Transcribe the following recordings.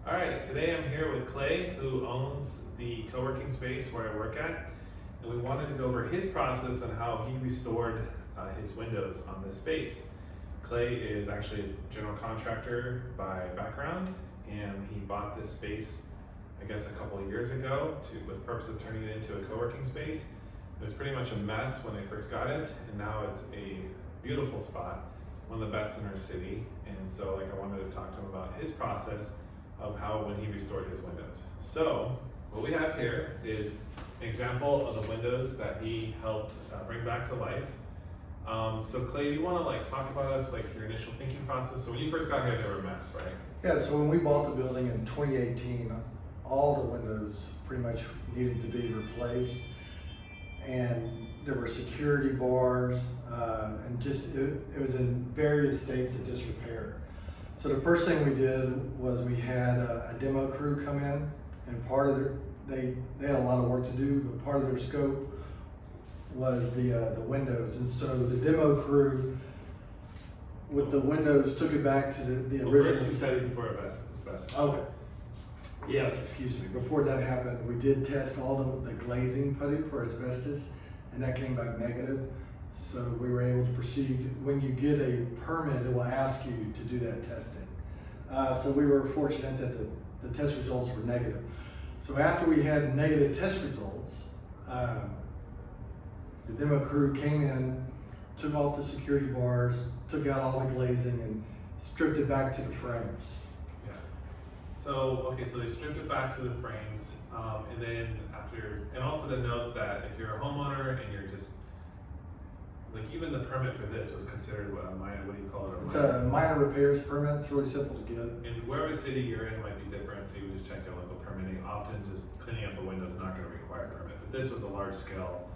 All right, today I'm here with Clay, who owns the co-working space where I work at, and we wanted to go over his process and how he restored his windows on this space. Clay is actually a general contractor by background, and he bought this space, I guess, a couple of years ago with the purpose of turning it into a co-working space. It was pretty much a mess when they first got it, and now it's a beautiful spot, one of the best in our city. And so I wanted to talk to him about his process of how when he restored his windows. So what we have here is an example of the windows that he helped bring back to life. So Clay, do you want to talk about us, your initial thinking process? So when you first got here, they were a mess, right? Yeah, so when we bought the building in 2018, all the windows pretty much needed to be replaced. And there were security bars, and it was in various states of disrepair. So the first thing we did was we had a demo crew come in, and part of they had a lot of work to do, but part of their scope was the windows. And so the demo crew with the windows took it back to the original First you state. tested for asbestos. Okay. Yes, excuse me. Before that happened, we did test all the glazing putty for asbestos, and that came back negative. So we were able to proceed. When you get a permit, it will ask you to do that testing. So we were fortunate that the test results were negative. So after we had negative test results, the demo crew came in, took off the security bars, took out all the glazing, and stripped it back to the frames. So, okay, so they stripped it back to the frames, and then and also to note that if you're a homeowner and you're just, even the permit for this was considered what do you call it? It's a minor repairs permit. It's really simple to get. And wherever city you're in might be different, so you would just check your local permitting. Often just cleaning up a window is not gonna require a permit, but this was a large scale,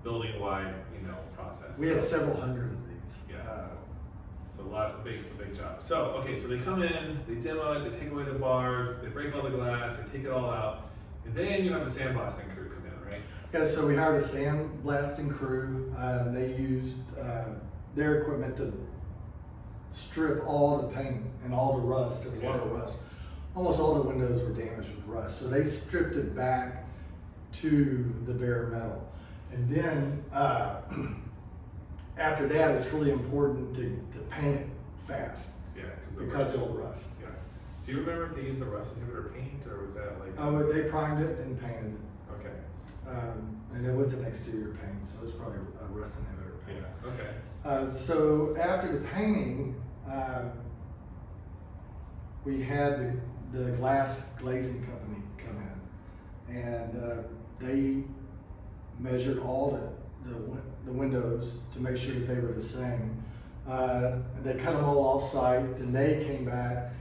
building-wide, process. We had several hundred of these. So a big job. So, okay, so they come in, they demo it, they take away the bars, they break all the glass, they take it all out, and then you have a sandblasting crew come in, right? Yeah, so we hired a sandblasting crew. They used their equipment to strip all the paint and all the rust. There was a lot of rust. Almost all the windows were damaged with rust. So they stripped it back to the bare metal. And then after that, it's really important to paint it fast. Yeah, because it'll rust. Yeah. Do you remember if they used the rust inhibitor paint, or was that They primed it and painted it. Okay. And it was an exterior paint, so it's probably a rust inhibitor paint. Yeah. Okay. So after the painting, we had the glass glazing company come in, and they measured all the windows to make sure that they were the same. They cut them all off site, and they came back.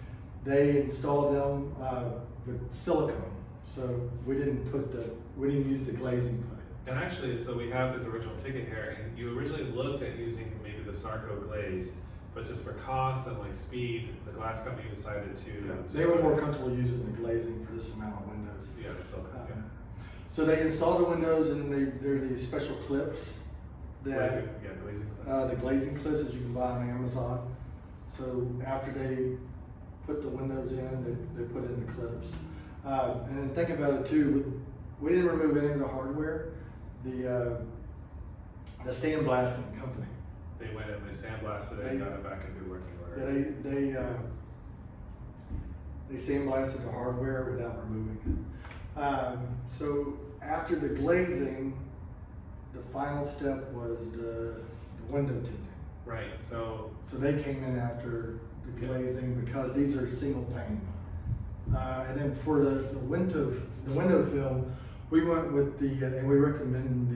They installed them with silicone, so we didn't use the glazing putty. And actually, so we have his original ticket here, and you originally looked at using maybe the Sarco glaze, but just for cost and speed, the glass company decided to. They were more comfortable using the glazing for this amount of windows. Yeah, the silicone. So they installed the windows, and there are these special clips. Glazing clips. The glazing clips that you can buy on Amazon. So after they put the windows in, they put in the clips. And then think about it too, we didn't remove any of the hardware. The sandblasting company. They went in, they sandblasted it, and got it back in good working order. Yeah, they sandblasted the hardware without removing it. So after the glazing, the final step was the window tinting. Right. So they came in after the glazing because these are single pane. And then for the window film, we went with and we recommend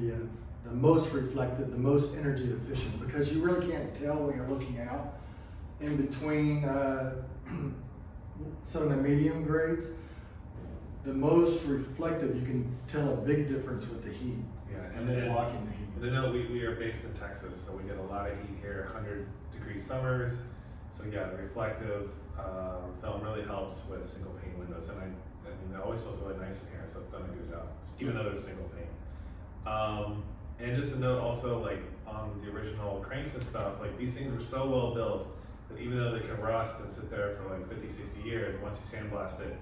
the most reflective, the most energy efficient, because you really can't tell when you're looking out. In between some of the medium grades, the most reflective, you can tell a big difference with the heat. Yeah, and then blocking the heat. And I know we are based in Texas, so we get a lot of heat here, 100-degree summers. So yeah, the reflective film really helps with single pane windows, and I mean, it always feels really nice in here, so it's done a good job, even though there's single pane. And just a note also, on the original cranks and stuff, these things were so well built that even though they can rust and sit there for like 50, 60 years, once you sandblast it,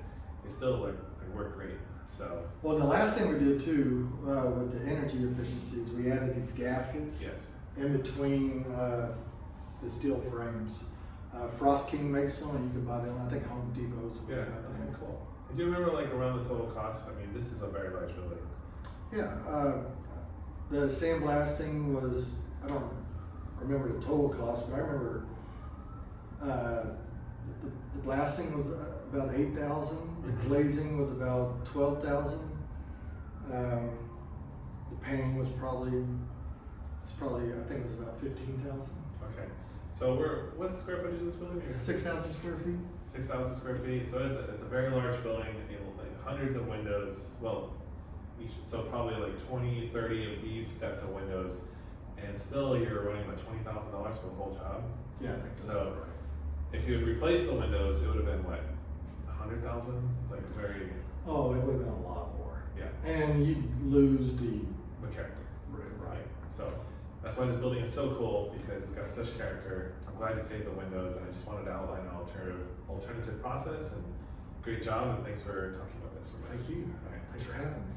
they still look, they work great. So, Well, the last thing we did too, with the energy efficiencies, we added these gaskets yes. in between, the steel frames. Frost King makes them, and you can buy them, I think Home Depot's. Yeah, okay, cool. And do you remember like around the total cost? I mean, this is a very large building. Yeah, the sandblasting was, I don't remember the total cost, but I remember, the blasting was about 8,000, the Mhm. glazing was about 12,000. The painting was probably, I think it was about 15,000. Okay. So what's the square footage of this building here? 6,000 square feet? 6,000 square feet. So it's a very large building, like hundreds of windows. Well, so probably like 20, 30 of these sets of windows. And still you're running about $20,000 for the whole job. Yeah, I think that's So- right. If you had replaced the windows, it would have been what, 100,000? Like very, Oh, it would have been a lot more. yeah, And you'd lose the, the character. right. So that's why this building is so cool, because it's got such character. I'm glad you saved the windows, and I just wanted to outline an alternative process. And great job, and thanks for talking about this. Thank you. All right. Thanks for having me.